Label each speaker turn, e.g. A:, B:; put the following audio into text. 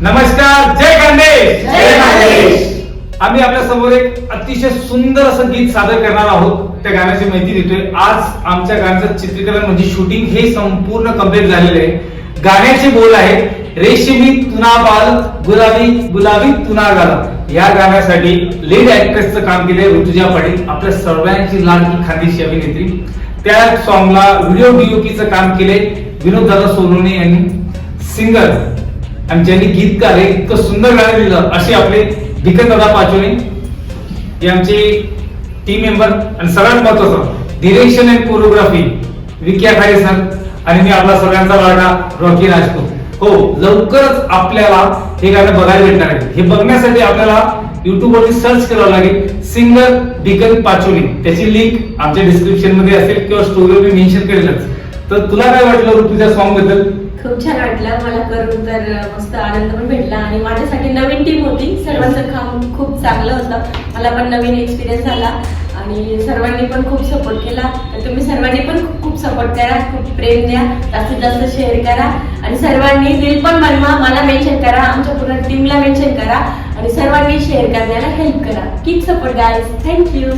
A: नमस्कार, जय खानदेश.
B: जय खानदेश.
A: आम्ही आपल्या समोर एक अतिशय सुंदर असं गीत सादर करणार आहोत. त्या गाण्याची माहिती देतोय. आज आमच्या गाण्याचं चित्रीकरण म्हणजे शूटिंग हे संपूर्ण कंप्लीट झालेलं आहे. गाण्याचे बोल आहे रेशमी तुना बाल गुलाबी गुलाबी तुना गाल. या गाण्यासाठी लीड ऍक्ट्रेसचं काम केलंय ऋतुजा पाटील, आपल्या सर्वांची लाडकी खानदेशी अभिनेत्री. त्या सॉंगला व्हिडिओ डीओपीचं काम केलंय विनोद दादा सोनवणे यांनी. सिंगर आणि ज्यांनी गीतकार हे इतकं सुंदर गाणं लिहिलं असे आपले भिकन दादा पाचोळे हे आमचे टीम मेंबर. आणि सगळ्यात महत्वाचं डिरेक्शन अँड कोरिओग्राफी विकी आखाडे सर आणि मी आपला सगळ्यांचा लाडका रॉकी राजपूत. हो, लवकरच आपल्याला हे गाणं बघायला भेटणार आहे. हे बघण्यासाठी आपल्याला YouTube वरती सर्च करावं लागेल सिंगर भिकन पाचोळे. त्याची लिंक आमच्या डिस्क्रिप्शन मध्ये असेल किंवा स्टोरीवर मी मेन्शन करेलच. तर तुला काय वाटलं ऋतुच्या सॉन्ग बद्दल?
B: खूप छान वाटलं मला करून, तर मस्त आनंद पण भेटला आणि माझ्यासाठी नवीन टीम होती. सर्वांचं काम खूप चांगलं होतं. मला पण नवीन एक्सपिरियन्स आला आणि सर्वांनी पण खूप सपोर्ट केला. तर तुम्ही सर्वांनी पण खूप सपोर्ट करा, खूप प्रेम द्या, जास्तीत जास्त शेअर करा आणि सर्वांनी दिल पण बनवा. मला मेन्शन करा, आमच्या पूर्ण टीमला मेन्शन करा आणि सर्वांनी शेअर करण्याला हेल्प करा. Keep support guys. थँक्यू.